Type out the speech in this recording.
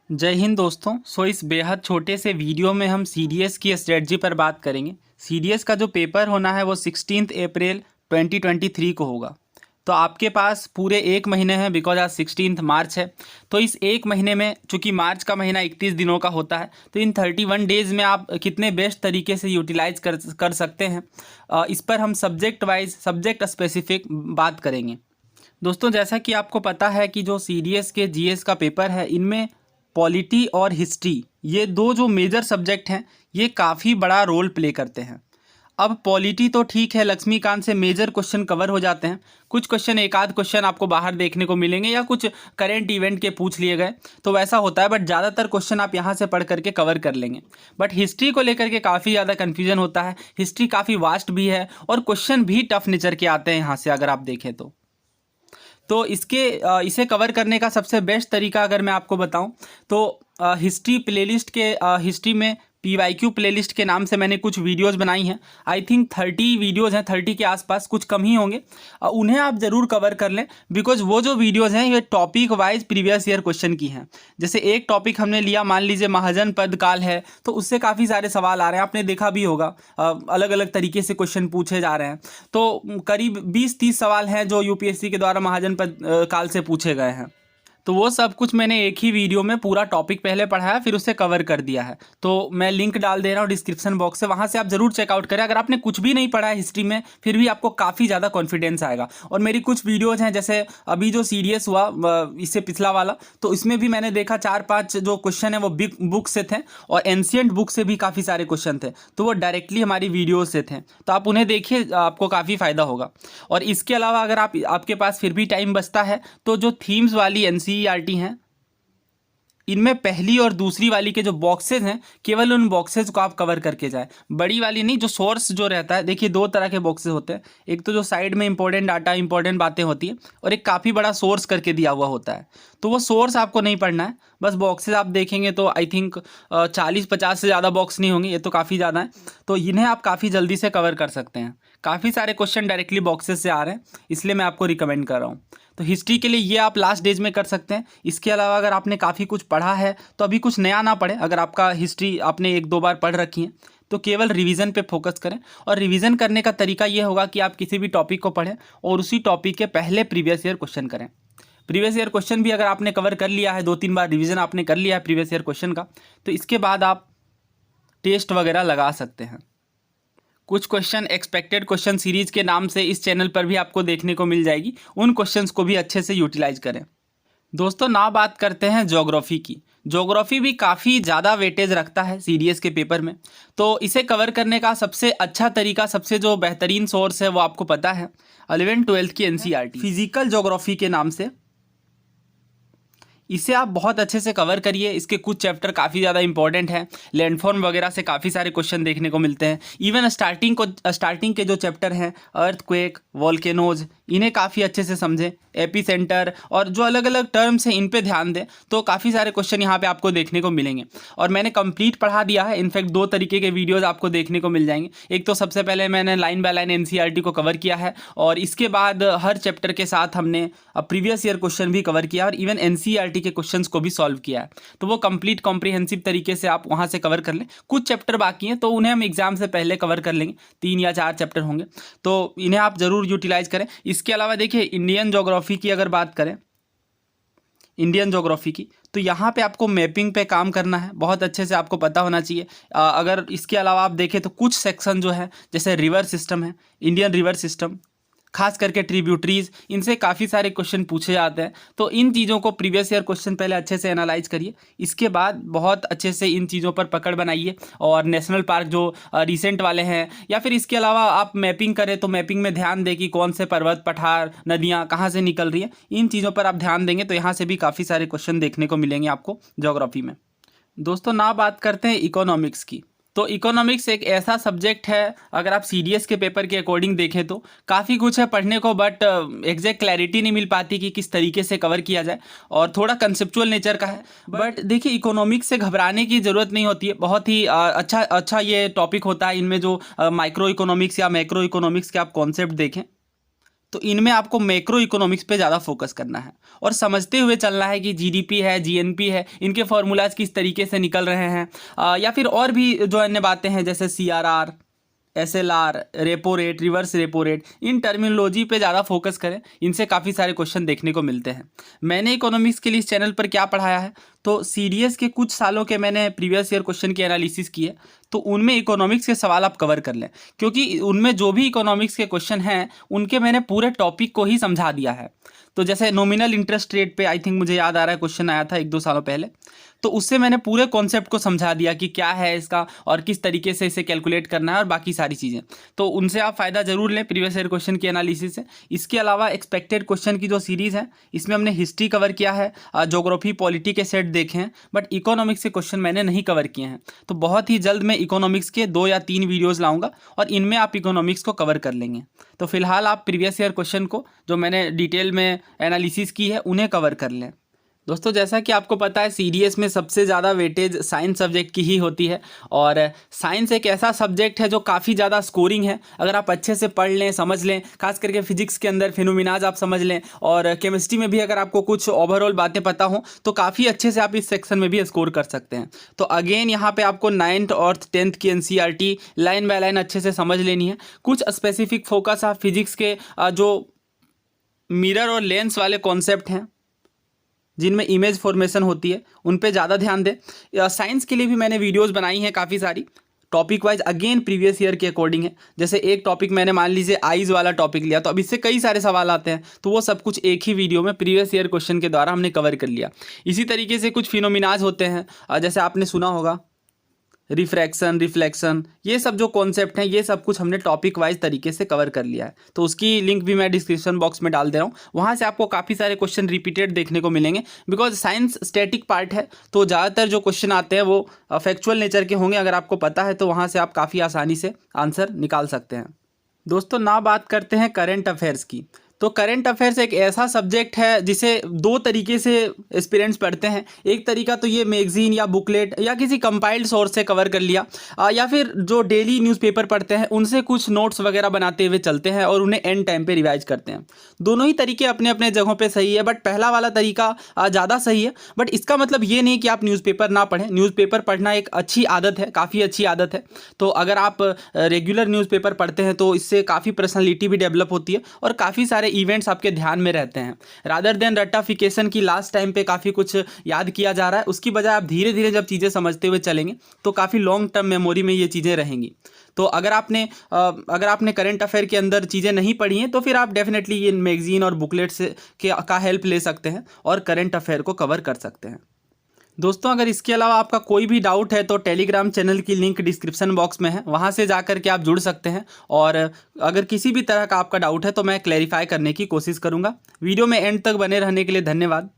जय हिंद दोस्तों। इस बेहद छोटे से वीडियो में हम सीडीएस की स्ट्रेटजी पर बात करेंगे। सीडीएस का जो पेपर होना है वो 16 अप्रैल 2023 को होगा। तो आपके पास पूरे एक महीने हैं, बिकॉज आज 16 मार्च है। तो इस एक महीने में, चूंकि मार्च का महीना 31 दिनों का होता है, तो इन 31 डेज़ में आप कितने बेस्ट तरीके से यूटिलाइज कर सकते हैं, इस पर हम सब्जेक्ट वाइज, सब्जेक्ट स्पेसिफिक बात करेंगे। दोस्तों, जैसा कि आपको पता है कि जो सीडीएस के जीएस का पेपर है, इनमें पॉलिटी और हिस्ट्री, ये दो जो मेजर सब्जेक्ट हैं, ये काफ़ी बड़ा रोल प्ले करते हैं। अब पॉलिटी तो ठीक है, लक्ष्मीकांत से मेजर क्वेश्चन कवर हो जाते हैं। कुछ क्वेश्चन, एक आध क्वेश्चन आपको बाहर देखने को मिलेंगे या कुछ करेंट इवेंट के पूछ लिए गए, तो वैसा होता है। बट ज़्यादातर क्वेश्चन आप यहाँ से पढ़ करके कवर कर लेंगे। बट हिस्ट्री को लेकर के काफ़ी ज़्यादा कन्फ्यूजन होता है। हिस्ट्री काफ़ी वास्ट भी है और क्वेश्चन भी टफ नेचर के आते हैं यहाँ से, अगर आप देखें तो इसे कवर करने का सबसे बेस्ट तरीका अगर मैं आपको बताऊं तो हिस्ट्री प्लेलिस्ट के हिस्ट्री में PYQ प्लेलिस्ट के नाम से मैंने कुछ वीडियोस बनाई हैं। आई थिंक 30 वीडियोस हैं, 30 के आसपास, कुछ कम ही होंगे। उन्हें आप ज़रूर कवर कर लें, बिकॉज वो जो वीडियोस हैं ये topic wise previous year question की हैं। जैसे एक टॉपिक हमने लिया, मान लीजिए महाजन पद काल है, तो उससे काफ़ी सारे सवाल आ रहे हैं, आपने देखा भी होगा। अलग अलग तरीके से क्वेश्चन पूछे जा रहे हैं। तो करीब 20-30 सवाल हैं जो UPSC के द्वारा महाजन पद काल से पूछे गए हैं। तो वो सब कुछ मैंने एक ही वीडियो में पूरा टॉपिक पहले पढ़ाया, फिर उसे कवर कर दिया है। तो मैं लिंक डाल दे रहा हूँ डिस्क्रिप्शन बॉक्स से, वहाँ से आप ज़रूर चेकआउट करें। अगर आपने कुछ भी नहीं पढ़ा है हिस्ट्री में, फिर भी आपको काफ़ी ज़्यादा कॉन्फिडेंस आएगा। और मेरी कुछ वीडियोज़ हैं, जैसे अभी जो सीडीएस हुआ, इससे पिछला वाला, तो इसमें भी मैंने देखा 4-5 जो क्वेश्चन है वो बिग बुक से थे, और एंशियंट बुक से भी काफ़ी सारे क्वेश्चन थे, तो वो डायरेक्टली हमारी वीडियो से थे। तो आप उन्हें देखिए, आपको काफ़ी फ़ायदा होगा। और इसके अलावा अगर आपके पास फिर भी टाइम बचता है, तो जो थीम्स वाली NCERT हैं, इनमें पहली और दूसरी वाली के जो बॉक्सेस हैं, केवल उन बॉक्सेस को आप कवर करके जाएं, बड़ी वाली नहीं। जो सोर्स जो रहता है, देखिए 2 तरह के बॉक्सेस होते हैं। एक तो जो साइड में इंपॉर्टेंट डाटा, इंपॉर्टेंट बातें होती हैं, और एक काफ़ी बड़ा सोर्स करके दिया हुआ होता है। तो वो सोर्स आपको नहीं पढ़ना है, बस बॉक्सेस आप देखेंगे तो आई थिंक 40-50 से ज़्यादा बॉक्स नहीं होंगे, ये तो काफ़ी ज़्यादा है। तो इन्हें आप काफ़ी जल्दी से कवर कर सकते हैं। काफ़ी सारे क्वेश्चन डायरेक्टली बॉक्सेस से आ रहे हैं, इसलिए मैं आपको रिकमेंड कर रहा हूँ। तो हिस्ट्री के लिए ये आप लास्ट डेज में कर सकते हैं। इसके अलावा अगर आपने काफ़ी कुछ पढ़ा है, तो अभी कुछ नया ना पढ़े। अगर आपका हिस्ट्री आपने 1-2 बार पढ़ रखी है, तो केवल रिवीजन पे फोकस करें। और रिवीजन करने का तरीका ये होगा कि आप किसी भी टॉपिक को पढ़ें और उसी टॉपिक के पहले प्रीवियस ईयर क्वेश्चन करें। प्रीवियस ईयर क्वेश्चन भी अगर आपने कवर कर लिया है, 2-3 बार रिवीजन आपने कर लिया है प्रीवियस ईयर क्वेश्चन का, तो इसके बाद आप टेस्ट वगैरह लगा सकते हैं। कुछ क्वेश्चन एक्सपेक्टेड क्वेश्चन सीरीज के नाम से इस चैनल पर भी आपको देखने को मिल जाएगी, उन क्वेश्चंस को भी अच्छे से यूटिलाइज करें। दोस्तों, ना बात करते हैं ज्योग्राफी की। ज्योग्राफी भी काफ़ी ज़्यादा वेटेज रखता है सीडीएस के पेपर में। तो इसे कवर करने का सबसे अच्छा तरीका, सबसे जो बेहतरीन सोर्स है, वो आपको पता है, 11th-12th की NCERT फिजिकल ज्योग्राफी के नाम से। इसे आप बहुत अच्छे से कवर करिए। इसके कुछ चैप्टर काफ़ी ज़्यादा इंपॉर्टेंट हैं। लैंडफॉर्म वगैरह से काफ़ी सारे क्वेश्चन देखने को मिलते हैं। इवन स्टार्टिंग के जो चैप्टर हैं, अर्थक्वेक, वॉल्केनोज, इन्हें काफ़ी अच्छे से समझें। एपी सेंटर और जो अलग अलग टर्म्स हैं, इन पे ध्यान दें, तो काफ़ी सारे क्वेश्चन यहाँ पे आपको देखने को मिलेंगे। और मैंने कंप्लीट पढ़ा दिया है। इनफैक्ट 2 तरीके के वीडियोज़ आपको देखने को मिल जाएंगे। एक तो सबसे पहले मैंने लाइन बाय लाइन NCERT को कवर किया है, और इसके बाद हर चैप्टर के साथ हमने प्रीवियस ईयर क्वेश्चन भी कवर किया, और इवन NCERT के क्वेश्चंस को भी सॉल्व किया है। तो वो कंप्लीट कॉम्प्रिहेंसिव तरीके से आप वहाँ से कवर कर लें। कुछ चैप्टर बाकी हैं, तो उन्हें हम एग्जाम से पहले कवर कर लेंगे। 3 या 4 चैप्टर होंगे, तो इन्हें आप ज़रूर यूटिलाइज करें। इसके अलावा देखिए, इंडियन ज्योग्राफी की अगर बात करें, इंडियन ज्योग्राफी की, तो यहाँ पे आपको मैपिंग पे काम करना है। बहुत अच्छे से आपको पता होना चाहिए। अगर इसके अलावा आप देखें तो कुछ सेक्शन जो है, जैसे रिवर सिस्टम है, इंडियन रिवर सिस्टम, खास करके ट्रिब्यूटरीज, इनसे काफ़ी सारे क्वेश्चन पूछे जाते हैं। तो इन चीज़ों को प्रीवियस ईयर क्वेश्चन पहले अच्छे से एनालाइज करिए। इसके बाद बहुत अच्छे से इन चीज़ों पर पकड़ बनाइए। और नेशनल पार्क जो रिसेंट वाले हैं, या फिर इसके अलावा आप मैपिंग करें, तो मैपिंग में ध्यान दें कि कौन से पर्वत, पठार, नदियाँ कहाँ से निकल रही हैं। इन चीज़ों पर आप ध्यान देंगे तो यहाँ से भी काफ़ी सारे क्वेश्चन देखने को मिलेंगे आपको ज्योग्राफी में। दोस्तों, ना बात करते हैं इकोनॉमिक्स की। तो इकोनॉमिक्स एक ऐसा सब्जेक्ट है, अगर आप सीडीएस के पेपर के अकॉर्डिंग देखें तो काफ़ी कुछ है पढ़ने को, बट एग्जैक्ट क्लैरिटी नहीं मिल पाती कि किस तरीके से कवर किया जाए, और थोड़ा कंसेप्चुअल नेचर का है। बट देखिए, इकोनॉमिक्स से घबराने की ज़रूरत नहीं होती है। बहुत ही अच्छा ये टॉपिक होता है। इनमें जो माइक्रो इकोनॉमिक्स या मैक्रो इकोनॉमिक्स के आप कॉन्सेप्ट देखें, तो इनमें आपको मैक्रो इकोनॉमिक्स पे ज़्यादा फोकस करना है और समझते हुए चलना है कि जीडीपी है, जीएनपी है, इनके फॉर्मूलाज किस तरीके से निकल रहे हैं, या फिर और भी जो अन्य बातें हैं जैसे CRR, SLR, repo rate, reverse repo rate, इन टर्मिनोलॉजी पे ज़्यादा फोकस करें। इनसे काफ़ी सारे क्वेश्चन देखने को मिलते हैं। मैंने इकोनॉमिक्स के लिए इस चैनल पर क्या पढ़ाया है, तो सीडीएस के कुछ सालों के मैंने प्रीवियस ईयर क्वेश्चन की एनालिसिस की है, तो उनमें इकोनॉमिक्स के सवाल आप कवर कर लें, क्योंकि उनमें जो भी इकोनॉमिक्स के क्वेश्चन हैं उनके मैंने पूरे टॉपिक को ही समझा दिया है। तो जैसे नॉमिनल इंटरेस्ट रेट पे आई थिंक मुझे याद आ रहा है क्वेश्चन आया था 1-2 सालों पहले, तो उससे मैंने पूरे कॉन्सेप्ट को समझा दिया कि क्या है इसका और किस तरीके से इसे कैलकुलेट करना है और बाकी सारी चीज़ें। तो उनसे आप फ़ायदा ज़रूर लें प्रीवियस ईयर क्वेश्चन की एनालिसिस से। इसके अलावा एक्सपेक्टेड क्वेश्चन की जो सीरीज़ है इसमें हमने हिस्ट्री कवर किया है, ज्योग्राफी, पॉलिटी के सेट देखे हैं, बट इकोनॉमिक्स के क्वेश्चन मैंने नहीं कवर किए हैं। तो बहुत ही जल्द मैं इकोनॉमिक्स के 2 या 3 वीडियोज़ लाऊंगा और इनमें आप इकोनॉमिक्स को कवर कर लेंगे। तो फिलहाल आप प्रीवियस ईयर क्वेश्चन को जो मैंने डिटेल में एनालिसिस की है उन्हें कवर कर लें। दोस्तों जैसा कि आपको पता है सीडीएस में सबसे ज़्यादा वेटेज साइंस सब्जेक्ट की ही होती है और साइंस एक ऐसा सब्जेक्ट है जो काफ़ी ज़्यादा स्कोरिंग है। अगर आप अच्छे से पढ़ लें, समझ लें, खास करके फिजिक्स के अंदर फिनोमिनाज आप समझ लें और केमिस्ट्री में भी अगर आपको कुछ ओवरऑल बातें पता हों तो काफ़ी अच्छे से आप इस सेक्शन में भी स्कोर कर सकते हैं। तो अगेन यहाँ पर आपको 9th और 10th की एनसीईआरटी लाइन बाय लाइन अच्छे से समझ लेनी है। कुछ स्पेसिफिक फोकस आप फिजिक्स के जो मिरर और लेंस वाले कॉन्सेप्ट हैं जिनमें इमेज फॉर्मेशन होती है उन पे ज़्यादा ध्यान दें। साइंस के लिए भी मैंने वीडियोस बनाई हैं काफ़ी सारी, topic wise again previous year के अकॉर्डिंग है। जैसे एक टॉपिक मैंने मान लीजिए आइज़ वाला टॉपिक लिया, तो अब इससे कई सारे सवाल आते हैं, तो वो सब कुछ एक ही वीडियो में प्रीवियस ईयर क्वेश्चन के द्वारा हमने कवर कर लिया। इसी तरीके से कुछ फिनोमिनाज होते हैं, जैसे आपने सुना होगा रिफ्रैक्शन, रिफ्लेक्शन, ये सब जो कॉन्सेप्ट हैं ये सब कुछ हमने टॉपिक वाइज तरीके से कवर कर लिया है। तो उसकी लिंक भी मैं डिस्क्रिप्शन बॉक्स में डाल दे रहा हूँ, वहाँ से आपको काफ़ी सारे क्वेश्चन रिपीटेड देखने को मिलेंगे। बिकॉज साइंस स्टैटिक पार्ट है, तो ज़्यादातर जो क्वेश्चन आते हैं वो फैक्चुअल नेचर के होंगे। अगर आपको पता है तो वहाँ से आप काफ़ी आसानी से आंसर निकाल सकते हैं। दोस्तों ना बात करते हैं करंट अफेयर्स की। तो करंट अफेयर्स एक ऐसा सब्जेक्ट है जिसे 2 तरीके से एस्पिरेंट्स पढ़ते हैं। एक तरीका तो ये मैगजीन या बुकलेट या किसी कंपाइल्ड सोर्स से कवर कर लिया, या फिर जो डेली न्यूज़पेपर पढ़ते हैं उनसे कुछ नोट्स वगैरह बनाते हुए चलते हैं और उन्हें एंड टाइम पे रिवाइज करते हैं। दोनों ही तरीके अपने अपने जगहों पे सही है, बट पहला वाला तरीका ज़्यादा सही है। बट इसका मतलब ये नहीं कि आप न्यूज़पेपर ना पढ़ें। न्यूज़पेपर पढ़ना एक अच्छी आदत है, काफ़ी अच्छी आदत है। तो अगर आप रेगुलर न्यूज़पेपर पढ़ते हैं तो इससे काफ़ी पर्सनैलिटी भी डेवलप होती है और काफ़ी सारे इवेंट्स आपके ध्यान में रहते हैं। रादर देन रट्टाफिकेशन की लास्ट टाइम पे काफ़ी कुछ याद किया जा रहा है, उसकी बजाय आप धीरे धीरे जब चीज़ें समझते हुए चलेंगे तो काफ़ी लॉन्ग टर्म मेमोरी में ये चीज़ें रहेंगी। तो अगर आपने करंट अफेयर के अंदर चीज़ें नहीं पढ़ी हैं तो फिर आप डेफिनेटली ये मैगजीन और बुकलेट से का हेल्प ले सकते हैं और करंट अफेयर को कवर कर सकते हैं। दोस्तों अगर इसके अलावा आपका कोई भी डाउट है तो टेलीग्राम चैनल की लिंक डिस्क्रिप्शन बॉक्स में है, वहाँ से जाकर के आप जुड़ सकते हैं और अगर किसी भी तरह का आपका डाउट है तो मैं क्लैरिफाई करने की कोशिश करूँगा। वीडियो में एंड तक बने रहने के लिए धन्यवाद।